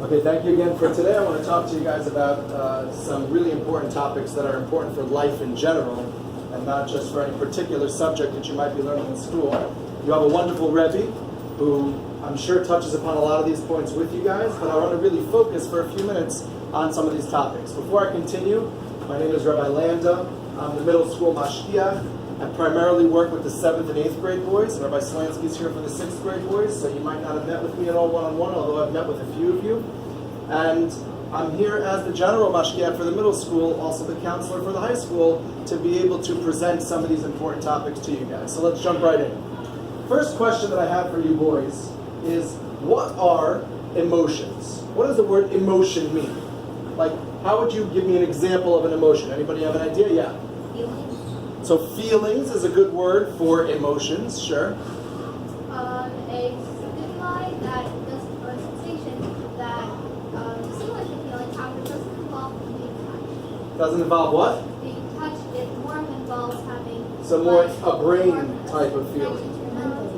Okay, thank you again for today. I want to talk to you guys about some really important topics that are important for life in general, and not just for any particular subject that you might be learning in school. You have a wonderful Rebbe who I'm sure touches upon a lot of these points with you guys, but I want to really focus for a few minutes on some of these topics. Before I continue, my name is Rabbi Landa. I'm the middle school mashgiach. I primarily work with the 7th and 8th grade boys. Rabbi Slansky's here for the 6th grade boys, so you might not have met with me at all one-on-one, although I've met with a few of you. And I'm here as the general mashgiach for the middle school, also the counselor for the high school, to be able to present some of these important topics to you guys. So let's jump right in. First question that I have for you boys is, what are emotions? What does the word emotion mean? Like, how would you give me an example of an emotion? Anybody have an idea? Yeah. Feelings. So feelings is a good word for emotions, sure. A stimuli that does, or a sensation that stimulates the feeling, however, doesn't involve being touched. Doesn't involve what? Being touched, it more involves having So more like, a brain more type of connection feeling. to your mouth,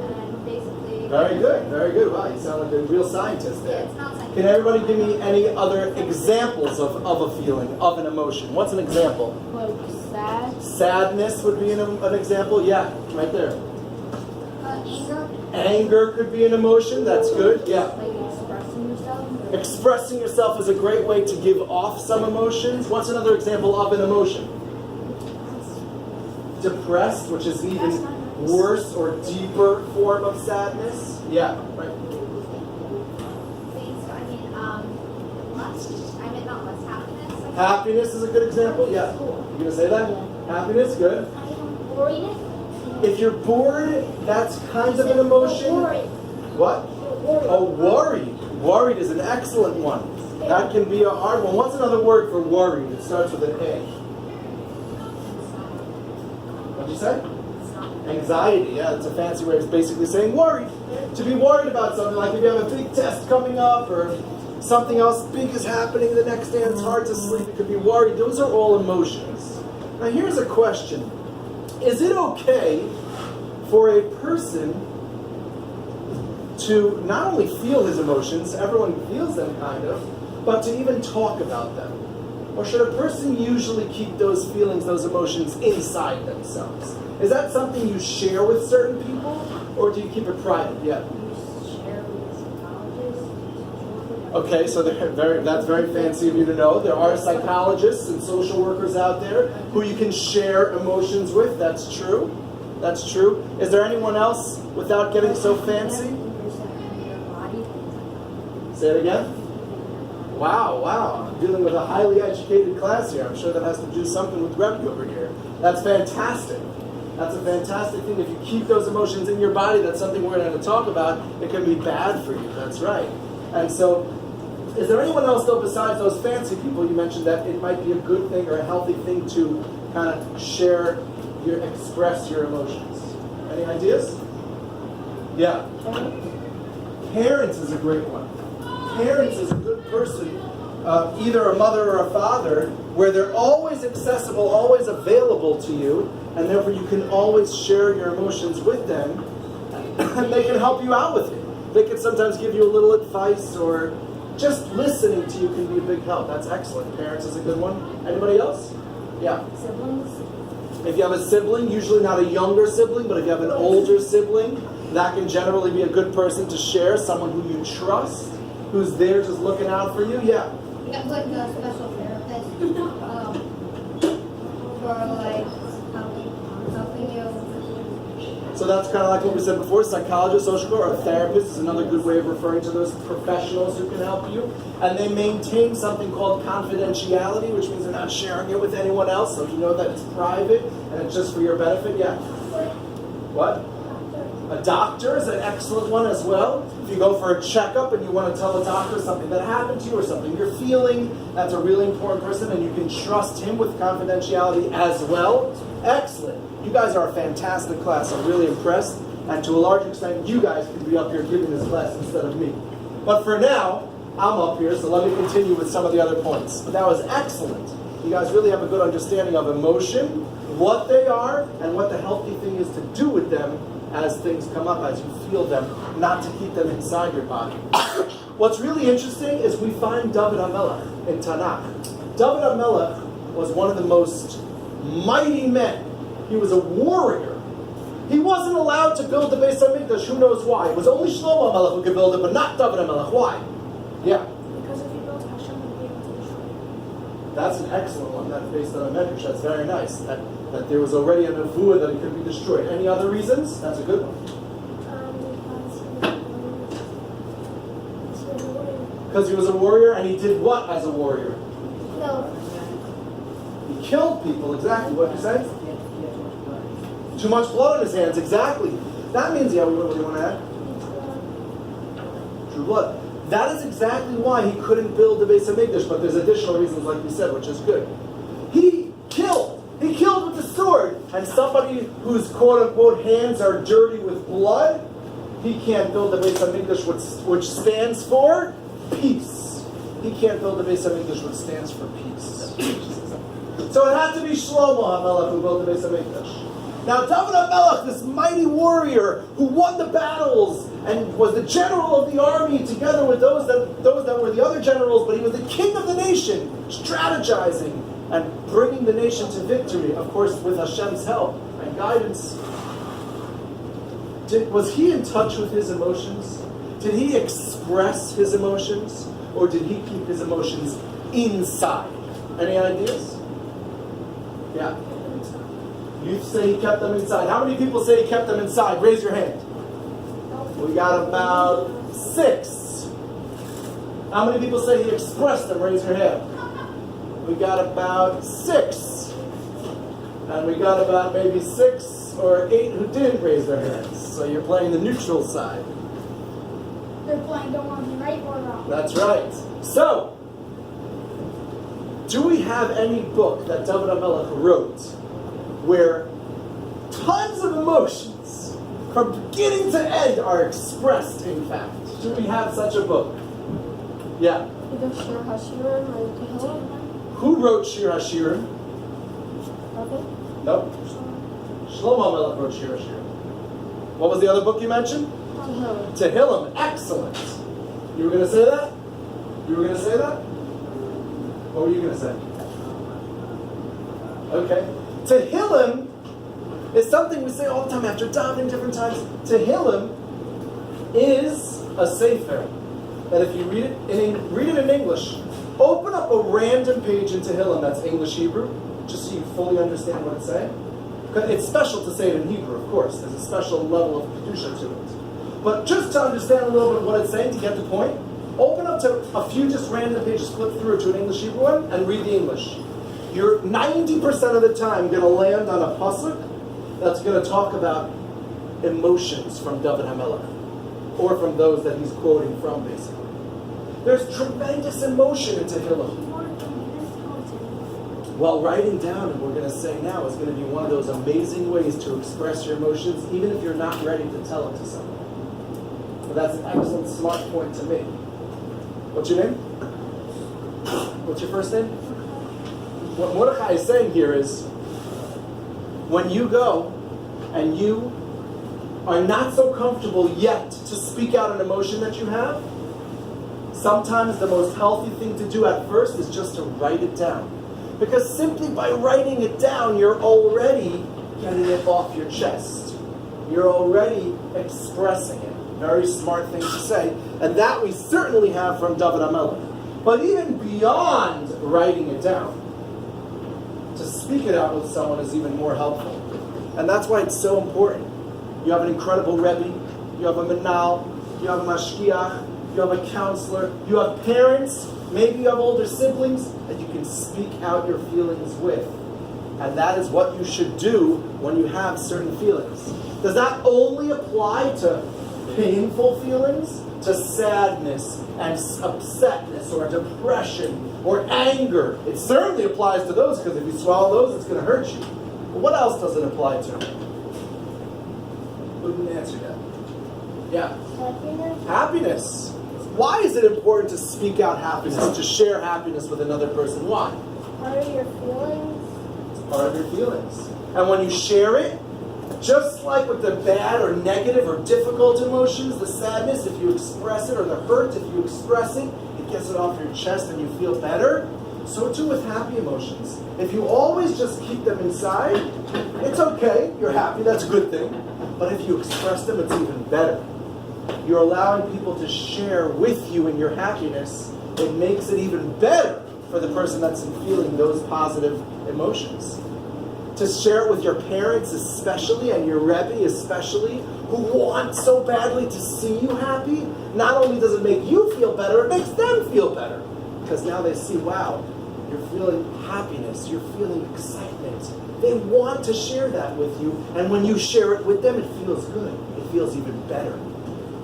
and basically. Very good, very good. Wow, you sound like a real scientist Yeah, there. it's not scientific. Can everybody give me any other examples of a feeling, of an emotion? What's an example? Like sad. Sadness would be an example. Yeah, right there. Anger. Anger could be an emotion. That's good. Yeah. Like expressing yourself. Expressing yourself is a great way to give off some emotions. What's another example of an emotion? Depressed, which is an even worse or deeper form of sadness. Yeah, right. Not less happiness. Happiness is a good example. Yeah. You gonna say that? Happiness, good. Worriness. If you're bored, that's kind of an emotion. What? Oh, worried. Worried is an excellent one. That can be a hard one. What's another word for worried? It starts with an A. What'd you say? Anxiety. Yeah, it's a fancy way of basically saying worried. To be worried about something, like if you have a big test coming up or something else big is happening the next day and it's hard to sleep, it could be worried. Those are all emotions. Now here's a question. Is it okay for a person to not only feel his emotions, everyone feels them kind of, but to even talk about them? Or should a person usually keep those feelings, those emotions inside themselves? Is that something you share with certain people, or do you keep it private? Yeah. Okay, so that's very fancy of you to know. There are psychologists and social workers out there who you can share emotions with. That's true. That's true. Is there anyone else without getting so fancy? Say it again. Wow. I'm dealing with a highly educated class here. I'm sure that has to do something with Rebbe over here. That's fantastic. That's a fantastic thing. If you keep those emotions in your body, that's something we're going to talk about. It can be bad for you. That's right. And so, is there anyone else, though, besides those fancy people you mentioned, that it might be a good thing or a healthy thing to kind of express your emotions? Any ideas? Yeah. Parents is a great one. Parents is a good person, either a mother or a father, where they're always accessible, always available to you, and therefore you can always share your emotions with them, and they can help you out with it. They can sometimes give you a little advice, or just listening to you can be a big help. That's excellent. Parents is a good one. Anybody else? Yeah. Siblings. If you have a sibling, usually not a younger sibling, but if you have an older sibling, that can generally be a good person to share, someone who you trust, who's there just looking out for you. Yeah. That's like a special therapist for like helping you. So that's kind of like what we said before, psychologist, social worker, or a therapist is another good way of referring to those professionals who can help you. And they maintain something called confidentiality, which means they're not sharing it with anyone else, so you know that it's private and it's just for your benefit. Yeah? What? A doctor is an excellent one as well. If you go for a checkup and you want to tell a doctor something that happened to you or something you're feeling, that's a really important person, and you can trust him with confidentiality as well. Excellent. You guys are a fantastic class. I'm really impressed. And to a large extent, you guys can be up here giving this class instead of me. But for now, I'm up here, so let me continue with some of the other points. But that was excellent. You guys really have a good understanding of emotion, what they are, and what the healthy thing is to do with them as things come up, as you feel them, not to keep them inside your body. What's really interesting is we find David HaMelech in Tanakh. David HaMelech was one of the most mighty men. He was a warrior. He wasn't allowed to build the Beis HaMikdash. Who knows why? It was only Shlomo HaMelech who could build it, but not David HaMelech. Why? Yeah. Because if you built Hashem would be able to destroy it. That's an excellent one. That's based on a medrash. That's very nice. That there was already a nevuah that it could be destroyed. Any other reasons? That's a good one. Because he was a warrior, and he did what as a warrior? No. He killed people. Exactly what you said. Too much blood on his hands. Exactly. That means, yeah. What do you want to add? True blood. That is exactly why he couldn't build the Beis HaMikdash, but there's additional reasons, like we said, which is good. He killed. He killed with the sword, and somebody whose quote-unquote hands are dirty with blood, he can't build the Beis HaMikdash, which stands for peace. He can't build the Beis HaMikdash, which stands for peace. So it had to be Shlomo HaMelech who built the Beis HaMikdash. Now David HaMelech, this mighty warrior who won the battles and was the general of the army together with those that were the other generals, but he was the king of the nation, strategizing and bringing the nation to victory, of course with Hashem's help and guidance. Was he in touch with his emotions? Did he express his emotions? Or did he keep his emotions inside? Any ideas? Yeah. You say he kept them inside. How many people say he kept them inside? Raise your hand. We got about 6. How many people say he expressed them? Raise your hand. We got about 6. And we got about maybe 6 or 8 who didn't raise their hands. So you're playing the neutral side. They're playing don't want to be right or wrong. That's right. So, do we have any book that David HaMelech wrote where tons of emotions from beginning to end are expressed in fact? Do we have such a book? Yeah. Either Shir Hashirim or Tehillim. Who wrote Shir HaShirim? Okay. Nope. Shlomo HaMelech wrote Shir HaShirim. What was the other book you mentioned? Tehillim. Tehillim. Excellent. You were going to say that? You were going to say that? What were you going to say? Okay. Tehillim is something we say all the time after davening different times. Tehillim is a sefer that if you read it in English, open up a random page in Tehillim that's English Hebrew, just so you fully understand what it's saying. Because it's special to say it in Hebrew, of course. There's a special level of kedusha to it. But just to understand a little bit of what it's saying, to get the point, open up to a few just random pages, flip through to an English Hebrew one, and read the English. You're 90% of the time going to land on a pasuk that's going to talk about emotions from David HaMelech, or from those that he's quoting from, basically. There's tremendous emotion in Tehillim. Well, writing down, and we're going to say now, is going to be one of those amazing ways to express your emotions, even if you're not ready to tell it to someone. But that's an excellent, smart point to make. What's your name? What's your first name? What Mordechai is saying here is, when you go and you are not so comfortable yet to speak out an emotion that you have, sometimes the most healthy thing to do at first is just to write it down. Because simply by writing it down, you're already getting it off your chest. You're already expressing it. Very smart thing to say. And that we certainly have from David HaMelech. But even beyond writing it down, to speak it out with someone is even more helpful. And that's why it's so important. You have an incredible Rebbe, you have a Menal, you have a Mashgiach, you have a counselor, you have parents, maybe you have older siblings that you can speak out your feelings with. And that is what you should do when you have certain feelings. Does that only apply to painful feelings? To sadness and upsetness or depression or anger? It certainly applies to those, because if you swallow those, it's going to hurt you. But what else does it apply to? Who didn't answer that? Yeah. Happiness. Why is it important to speak out happiness, to share happiness with another person? Why? Part of your feelings. It's part of your feelings. And when you share it, Just like with the bad or negative or difficult emotions, the sadness, if you express it, or the hurt, if you express it, it gets it off your chest and you feel better. So too with happy emotions. If you always just keep them inside, it's okay, you're happy, that's a good thing. But if you express them, it's even better. You're allowing people to share with you in your happiness. It makes it even better for the person that's feeling those positive emotions. To share it with your parents especially, and your Rebbe especially, who want so badly to see you happy. Not only does it make you feel better, it makes them feel better. Because now they see, wow, you're feeling happiness, you're feeling excitement. They want to share that with you, and when you share it with them, it feels good. It feels even better.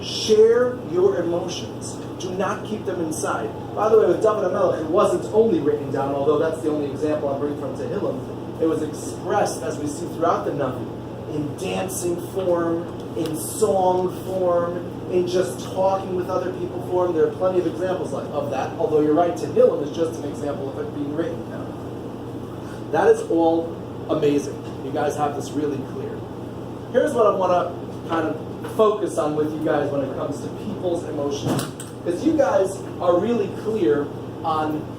Share your emotions. Do not keep them inside. By the way, with David HaMelech, it wasn't only written down, although that's the only example I'm bringing from Tehillim. It was expressed, as we see throughout the Navi, in dancing form, in song form, in just talking with other people form. There are plenty of examples of that, although you're right, Tehillim is just an example of it being written down. That is all amazing. You guys have this really clear. Here's what I want to kind of focus on with you guys when it comes to people's emotions. Because you guys are really clear on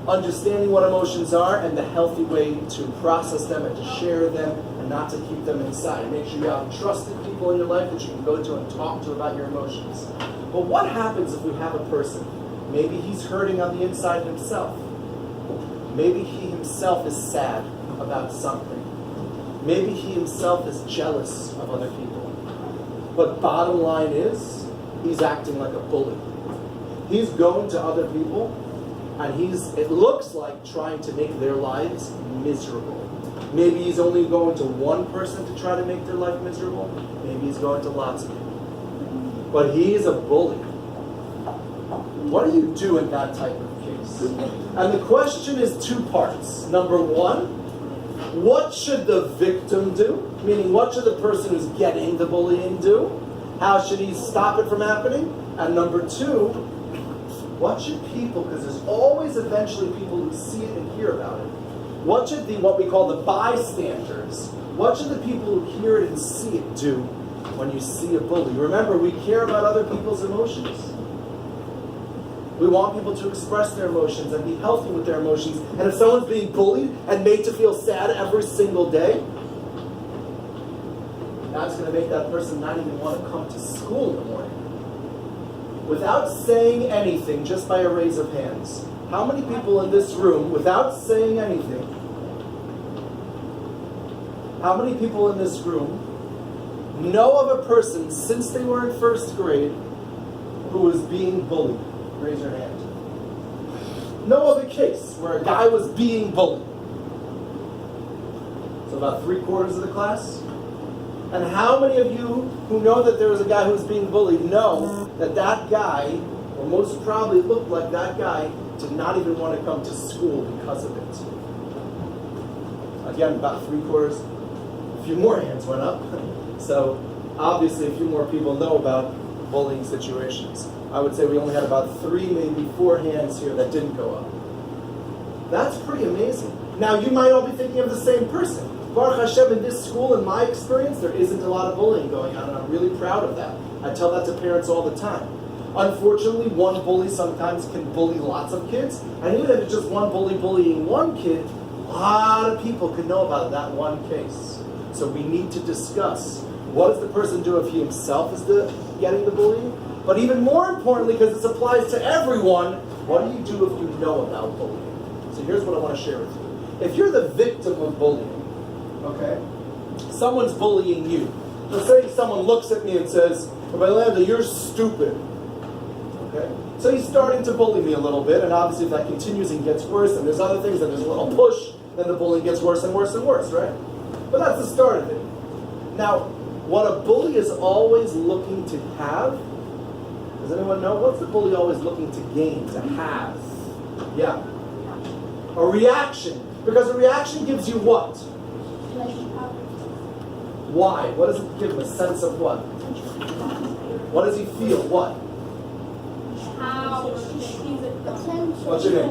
understanding what emotions are and the healthy way to process them and to share them and not to keep them inside. Make sure you have trusted people in your life that you can go to and talk to about your emotions. But what happens if we have a person, maybe he's hurting on the inside himself. Maybe he himself is sad about something. Maybe he himself is jealous of other people. But bottom line is, he's acting like a bully. He's going to other people and it looks like trying to make their lives miserable. Maybe he's only going to one person to try to make their life miserable. Maybe he's going to lots of people. But he's a bully. What do you do in that type of case? And the question is two parts. Number one, what should the victim do? Meaning, what should the person who's getting the bullying do? How should he stop it from happening? And number two, what should people, because there's always eventually people who see it and hear about it. What should what we call the bystanders, what should the people who hear it and see it do when you see a bully? Remember, we care about other people's emotions. We want people to express their emotions and be healthy with their emotions. And if someone's being bullied and made to feel sad every single day, that's going to make that person not even want to come to school in the morning. Without saying anything, just by a raise of hands, how many people in this room, without saying anything, how many people in this room know of a person since they were in first grade who was being bullied? Raise your hand. Know of a case where a guy was being bullied. So about 3/4 of the class. And how many of you who know that there was a guy who was being bullied know that that guy, or most probably looked like that guy, did not even want to come to school because of it? Again, about 3/4. A few more hands went up. So obviously a few more people know about bullying situations. I would say we only had about 3, maybe 4 hands here that didn't go up. That's pretty amazing. Now you might all be thinking of the same person. Baruch Hashem, in this school, in my experience, there isn't a lot of bullying going on, and I'm really proud of that. I tell that to parents all the time. Unfortunately, one bully sometimes can bully lots of kids, and even if it's just one bully bullying one kid, a lot of people can know about that one case. So we need to discuss, what does the person do if he himself is getting the bullying? But even more importantly, because this applies to everyone, what do you do if you know about bullying? So here's what I want to share with you. If you're the victim of bullying, okay, someone's bullying you. Let's say someone looks at me and says, "Rabbi Landa, you're stupid." Okay, so he's starting to bully me a little bit, and obviously if that continues and gets worse, and there's other things, and there's a little push, then the bullying gets worse and worse and worse, right? But that's the start of it. Now, what a bully is always looking to have, does anyone know? What's the bully always looking to gain, to have? Yeah. A reaction. Because a reaction gives you what? Why? What does it give him? A sense of what? What does he feel? What? What's your name?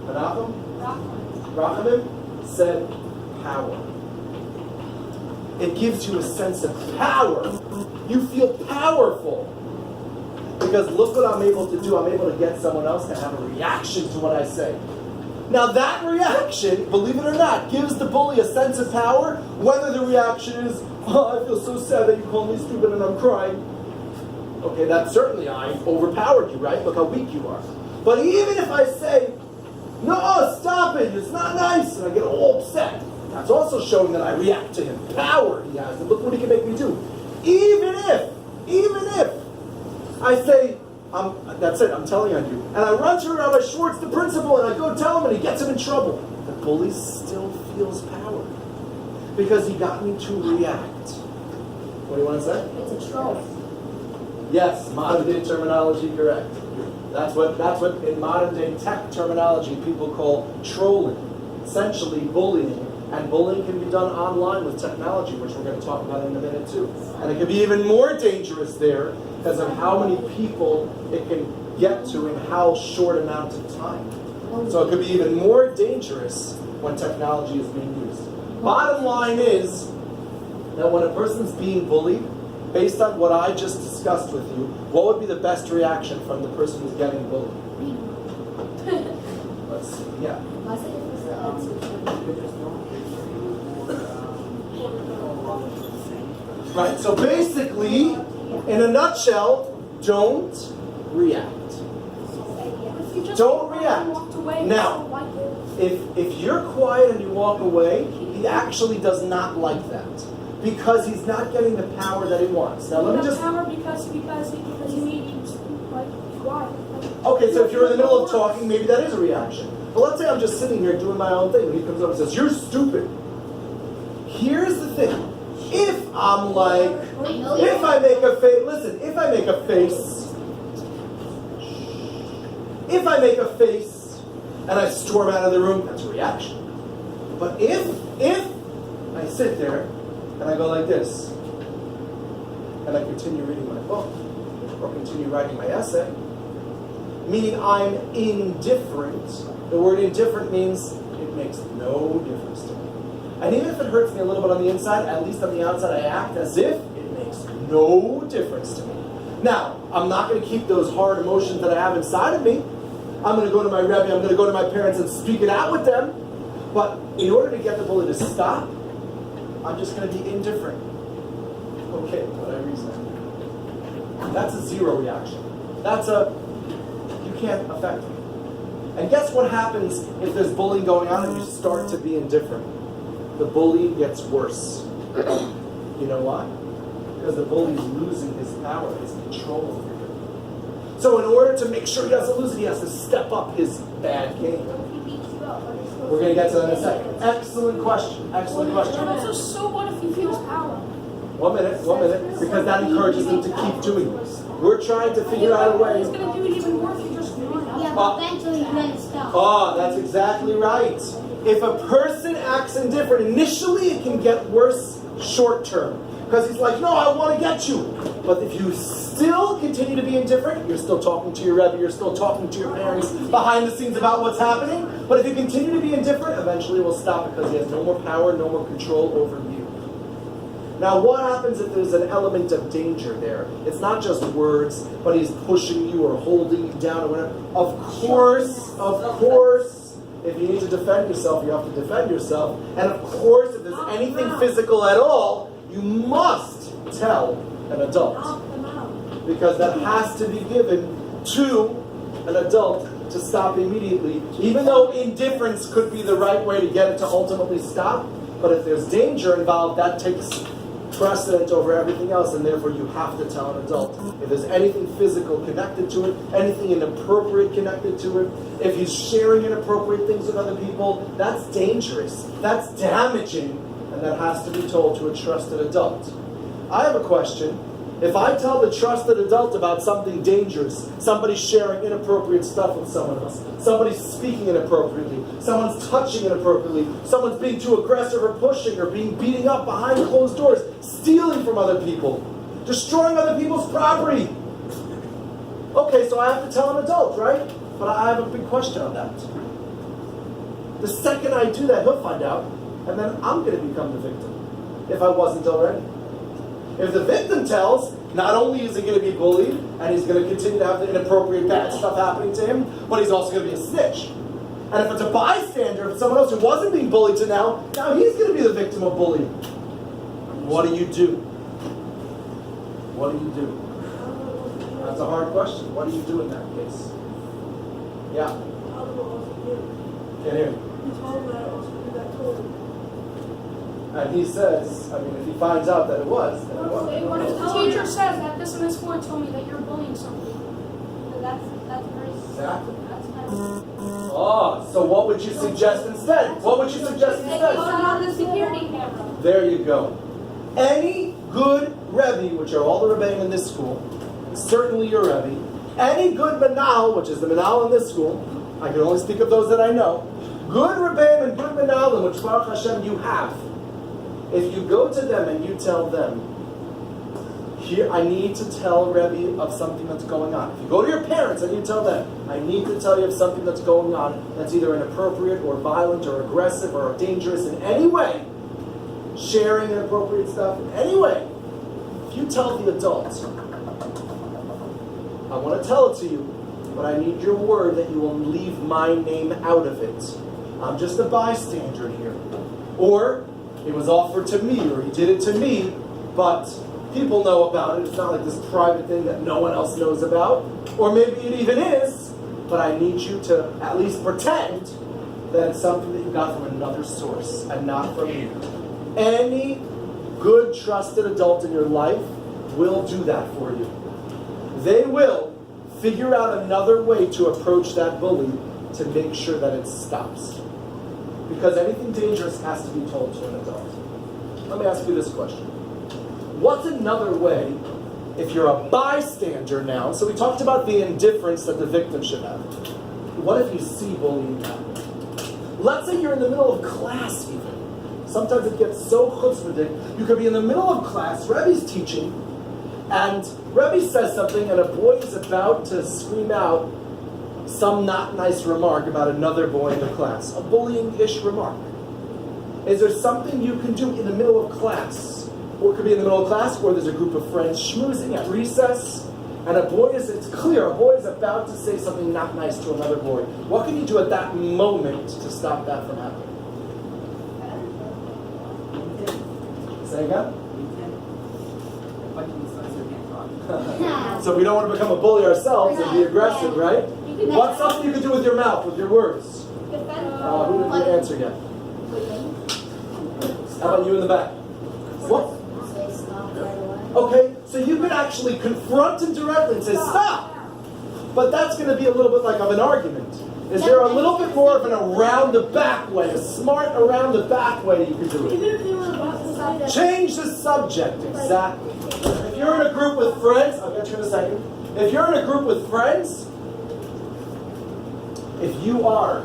Menachem? Rachamim said power. It gives you a sense of power. You feel powerful. Because look what I'm able to do. I'm able to get someone else to have a reaction to what I say. Now that reaction, believe it or not, gives the bully a sense of power. Whether the reaction is, oh, I feel so sad that you called me stupid and I'm crying. Okay, that's certainly I overpowered you, right? Look how weak you are. But even if I say, no, stop it, it's not nice, and I get all upset, that's also showing that I react to him. Power he has, and look what he can make me do. Even if I say, that's it, I'm telling on you, and I run to Rabbi Schwartz, the principal, and I go tell him, and he gets him in trouble, the bully still feels power. Because he got me to react. What do you want to say? It's a troll. Yes, modern day terminology, correct. That's what in modern day tech terminology people call trolling, essentially bullying. And bullying can be done online with technology, which we're going to talk about in a minute too. And it can be even more dangerous there because of how many people it can get to in how short amount of time. So it could be even more dangerous when technology is being used. Bottom line is that when a person's being bullied, based on what I just discussed with you, what would be the best reaction from the person who's getting bullied? Let's see, yeah. Right, so basically, in a nutshell, don't react. Don't react. Now, if you're quiet and you walk away, he actually does not like that. Because he's not getting the power that he wants. Now let me just... power because he needs, like, why? Okay, so if you're in the middle of talking, maybe that is a reaction. But let's say I'm just sitting here doing my own thing, and he comes over and says, you're stupid. Here's the thing. If I'm like, if I make a face, listen, if I make a face, and I storm out of the room, that's a reaction. But if I sit there, and I go like this, and I continue reading my book, or continue writing my essay, meaning I'm indifferent. The word indifferent means it makes no difference to me. And even if it hurts me a little bit on the inside, at least on the outside I act as if it makes no difference to me. Now, I'm not going to keep those hard emotions that I have inside of me. I'm going to go to my Rebbe, I'm going to go to my parents and speak it out with them. But in order to get the bully to stop, I'm just going to be indifferent. Okay, what I reason. That's a zero reaction. You can't affect me. And guess what happens if there's bullying going on and you start to be indifferent? The bully gets worse. You know why? Because the bully's losing his power, his control over you. So in order to make sure he doesn't lose it, he has to step up his bad game. We're going to get to that in a second. Excellent question. Excellent question. So what if he feels power? 1 minute. Because that encourages him to keep doing it. We're trying to figure out a way. He's going to do it even more if you just run. Yeah, but eventually he's going to stop. Oh, that's exactly right. If a person acts indifferent, initially it can get worse short term. Because he's like, no, I want to get you. But if you still continue to be indifferent, you're still talking to your Rebbe, you're still talking to your parents behind the scenes about what's happening. But if you continue to be indifferent, eventually it will stop because he has no more power, no more control over you. Now, what happens if there's an element of danger there? It's not just words, but he's pushing you or holding you down or whatever. Of course, if you need to defend yourself, you have to defend yourself. And of course, if there's anything physical at all, you must tell an adult. Because that has to be given to an adult to stop immediately. Even though indifference could be the right way to get it to ultimately stop, but if there's danger involved, that takes precedent over everything else, and therefore you have to tell an adult. If there's anything physical connected to it, anything inappropriate connected to it, if he's sharing inappropriate things with other people, that's dangerous. That's damaging, and that has to be told to a trusted adult. I have a question. If I tell the trusted adult about something dangerous, somebody's sharing inappropriate stuff with someone else, somebody's speaking inappropriately, someone's touching inappropriately, someone's being too aggressive or pushing or beating up behind closed doors, stealing from other people, destroying other people's property. Okay, so I have to tell an adult, right? But I have a big question on that. The second I do that, he'll find out, and then I'm going to become the victim. if I wasn't already? If the victim tells, not only is he going to be bullied, and he's going to continue to have the inappropriate bad stuff happening to him, but he's also going to be a snitch. And if it's a bystander, if someone else who wasn't being bullied to now he's going to be the victim of bullying. What do you do? What do you do? That's a hard question. What do you do in that case? Yeah. Can't hear. And he says, I mean, if he finds out that it was, then it was. What if the teacher says that this and this boy told me that you're bullying somebody? That's very Exactly. that's kind of Oh, so what would you suggest instead? What would you suggest Turn instead? on the security camera. There you go. Any good Rebbe, which are all the Rebbeim in this school, certainly your Rebbe, any good Manal, which is the Manal in this school, I can only speak of those that I know, good Rebbeim and good Manalim, which Baruch Hashem you have, if you go to them and you tell them, here, I need to tell Rebbe of something that's going on. If you go to your parents and you tell them, I need to tell you of something that's going on that's either inappropriate or violent or aggressive or dangerous in any way, sharing inappropriate stuff in any way, if you tell the adults, I want to tell it to you, but I need your word that you will leave my name out of it. I'm just a bystander here. Or, it was offered to me, or he did it to me, but people know about it. It's not like this private thing that no one else knows about. Or maybe it even is, but I need you to at least pretend that it's something that you got from another source and not from me. Any good, trusted adult in your life will do that for you. They will figure out another way to approach that bully to make sure that it stops. Because anything dangerous has to be told to an adult. Let me ask you this question. What's another way, if you're a bystander now, so we talked about the indifference that the victim should have. What if you see bullying happen? Let's say you're in the middle of class even. Sometimes it gets so chutzpahdik, you could be in the middle of class, Rebbe's teaching, and Rebbe says something and a boy is about to scream out some not nice remark about another boy in the class. A bullying-ish remark. Is there something you can do in the middle of class? Or it could be in the middle of class, or there's a group of friends schmoozing at recess, and it's clear, a boy is about to say something not nice to another boy. What can you do at that moment to stop that from happening? Say again? So we don't want to become a bully ourselves and be aggressive, right? What's something you can do with your mouth, with your words? Who didn't answer yet? How about you in the back? What? Okay, so you could actually confront him directly and say, stop! But that's going to be a little bit like of an argument. Is there a little bit more of an around the back way, a smart around the back way you can do it? Change the subject, exactly. If you're in a group with friends, I'll get you in a second. If you're in a group with friends, if you are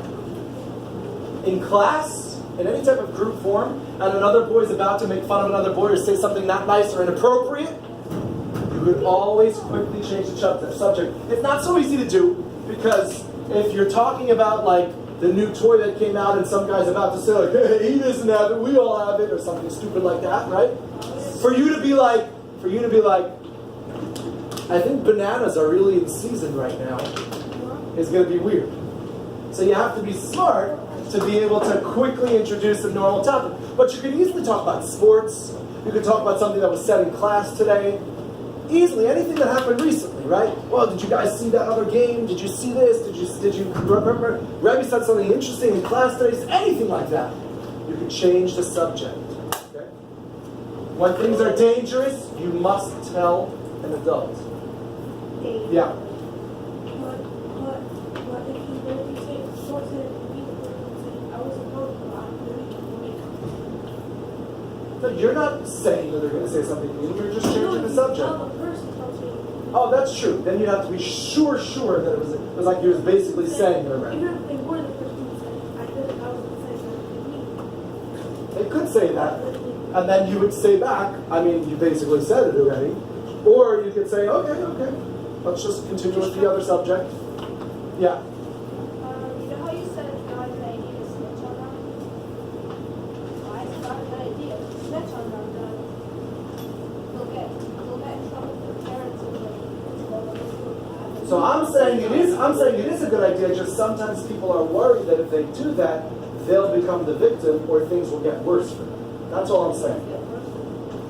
in class, in any type of group form, and another boy is about to make fun of another boy or say something not nice or inappropriate, you would always quickly change the subject. It's not so easy to do, because if you're talking about like the new toy that came out and some guy's about to say like, hey, he doesn't have it, we all have it, or something stupid like that, right? For you to be like, I think bananas are really in season right now, is going to be weird. So you have to be smart to be able to quickly introduce a normal topic. But you can easily talk about sports. You can talk about something that was said in class today. Easily, anything that happened recently, right? Well, did you guys see that other game? Did you see this? Did you remember? Rebbe said something interesting in class today. Anything like that. You can change the subject. Okay? When things are dangerous, you must tell an adult. Yeah. No, you're not saying that they're going to say something mean. You're just changing the subject. Oh, that's true. Then you have to be sure that it was like he was basically saying it already. Even if they were the person who said it, I could have said something. They could say that, and then you would say back, I mean, you basically said it already. Or you could say, okay, let's just continue with the other subject. Yeah. You know how you said it's not a good idea to snitch on them? I started the idea to snitch on them. So I'm saying it is a good idea, just sometimes people are worried that if they do that, they'll become the victim or things will get worse for them. That's all I'm saying.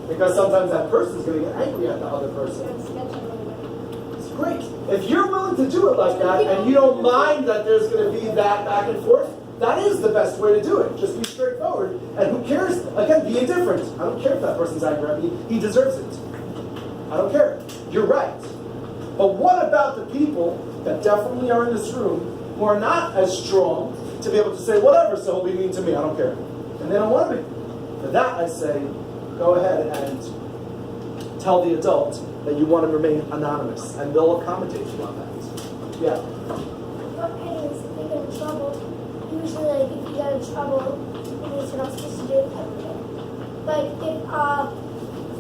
Because sometimes that person's going to get angry at the other person. It's great. If you're willing to do it like that and you don't mind that there's going to be that back and forth, that is the best way to do it. Just be straightforward. And who cares? Again, be indifferent. I don't care if that person's angry at me. He deserves it. I don't care. You're right. But what about the people that definitely are in this room who are not as strong to be able to say, whatever, so he'll be mean to me, I don't care. And they don't want to be. For that, I say, go ahead and tell the adult that you want to remain anonymous, and they'll accommodate you on that. Yeah? What parents, if they get in trouble, usually, like, if you get in trouble, it means you're not supposed to do it type of thing. Like, if a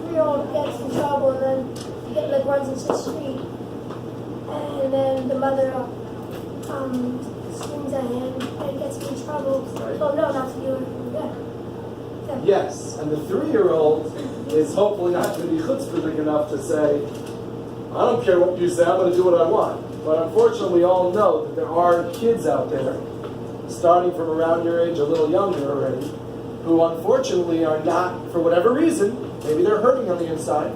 3-year-old gets in trouble and then runs into the street, and then the mother screams at him and gets him in trouble, Right. he'll know not to do it again. Yeah. Yes, and the 3-year-old is hopefully not going to be chutzpahdik enough to say, I don't care what you say, I'm going to do what I want. But unfortunately, we all know that there are kids out there, starting from around your age, a little younger already, who unfortunately are not, for whatever reason, maybe they're hurting on the inside,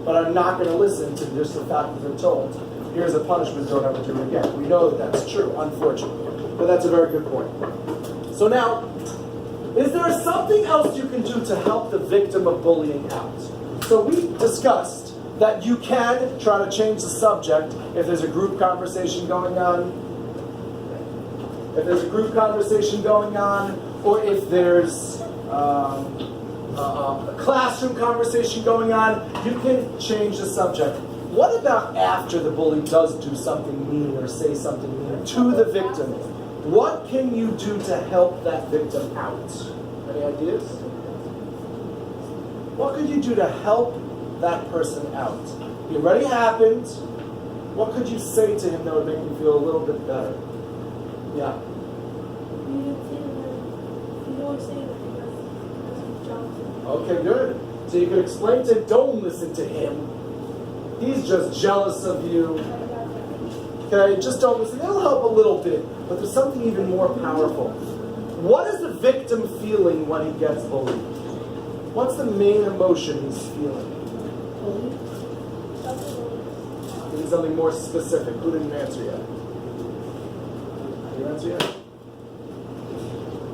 but are not going to listen to just the fact that they're told, here's a punishment, don't ever do it again. We know that that's true, unfortunately. But that's a very good point. So now, is there something else you can do to help the victim of bullying out? So we discussed that you can try to change the subject if there's a group conversation going on. If there's a group conversation going on, or if there's a classroom conversation going on, you can change the subject. What about after the bully does do something mean or say something mean to the victim? What can you do to help that victim out? Any ideas? What could you do to help that person out? It already happened. What could you say to him that would make him feel a little bit better? Yeah. You don't say that because it's job. Okay, good. So you could explain to him, don't listen to him. He's just jealous of you. Okay, just don't listen. It'll help a little bit, but there's something even more powerful. What is the victim feeling when he gets bullied? What's the main emotion he's feeling? I need something more specific. Who didn't answer yet? Did you answer yet?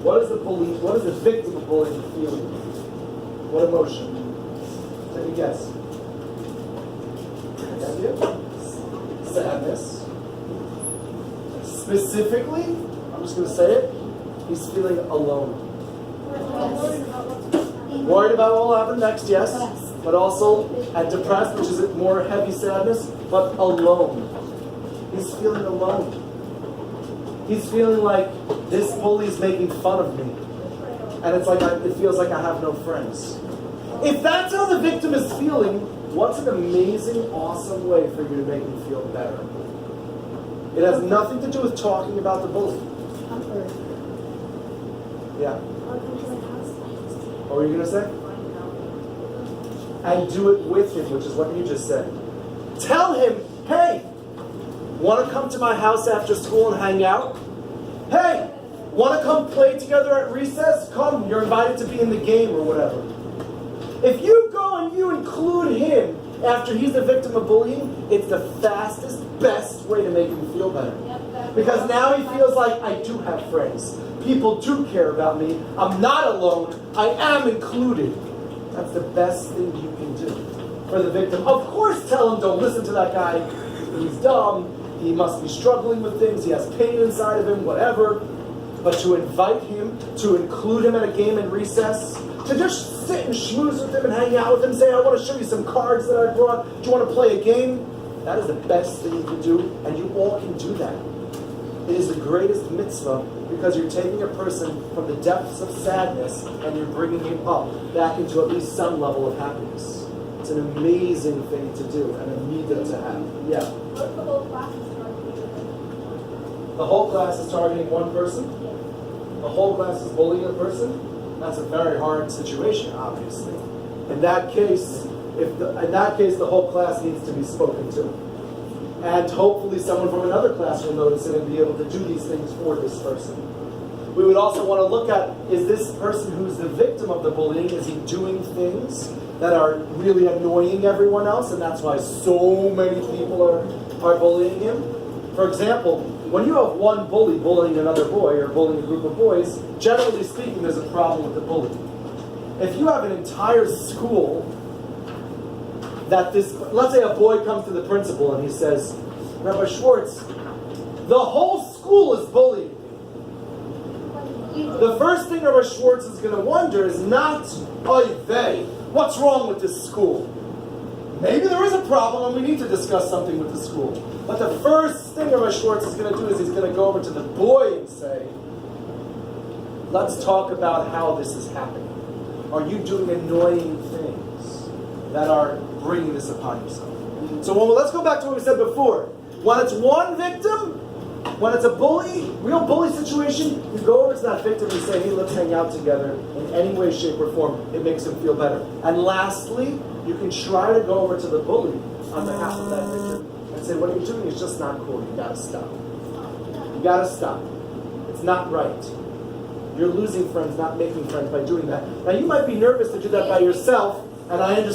What is the victim of bullying feeling? What emotion? Take a guess. Sadness. Specifically, I'm just going to say it, he's feeling alone. Worried about what will happen next, yes. But also, and depressed, which is more heavy sadness, but alone. He's feeling alone. He's feeling like this bully is making fun of me. And it's like, it feels like I have no friends. If that's how the victim is feeling, what's an amazing, awesome way for you to make him feel better? It has nothing to do with talking about the bully. Yeah. What were you going to say? And do it with him, which is what you just said. Tell him, hey, want to come to my house after school and hang out? Hey, want to come play together at recess? Come, you're invited to be in the game or whatever. If you go and you include him after he's the victim of bullying, it's the fastest, best way to make him feel better. Because now he feels like, I do have friends. People do care about me. I'm not alone. I am included. That's the best thing you can do for the victim. Of course, tell him, don't listen to that guy. He's dumb. He must be struggling with things. He has pain inside of him, whatever. But to invite him, to include him at a game in recess, to just sit and schmooze with him and hang out with him, say, I want to show you some cards that I brought. Do you want to play a game? That is the best thing you can do, and you all can do that. It is the greatest mitzvah because you're taking a person from the depths of sadness and you're bringing him up back into at least some level of happiness. It's an amazing thing to do and a midah to have. Yeah. What the whole class is targeting? The whole class is targeting one person? The whole class is bullying a person? That's a very hard situation, obviously. In that case, the whole class needs to be spoken to. And hopefully someone from another class will notice it and be able to do these things for this person. We would also want to look at, is this person who's the victim of the bullying, is he doing things that are really annoying everyone else, and that's why so many people are bullying him? For example, when you have one bully bullying another boy or bullying a group of boys, generally speaking, there's a problem with the bully. If you have an entire school that let's say a boy comes to the principal and he says, Rabbi Schwartz, the whole school is bullying me. The first thing Rabbi Schwartz is going to wonder is not, oy vey, what's wrong with this school? Maybe there is a problem and we need to discuss something with the school. But the first thing Rabbi Schwartz is going to do is he's going to go over to the boy and say, let's talk about how this is happening. Are you doing annoying things that are bringing this upon yourself? So let's go back to what we said before. When it's one victim, when it's a bully, real bully situation, you go over to that victim and say, hey, let's hang out together in any way, shape, or form. It makes him feel better. And lastly, you can try to go over to the bully on behalf of that victim and say, what you're doing is just not cool. You gotta stop. You gotta stop. It's not right. You're losing friends, not making friends by doing that. Now, you might be nervous to do that by yourself, and I understand.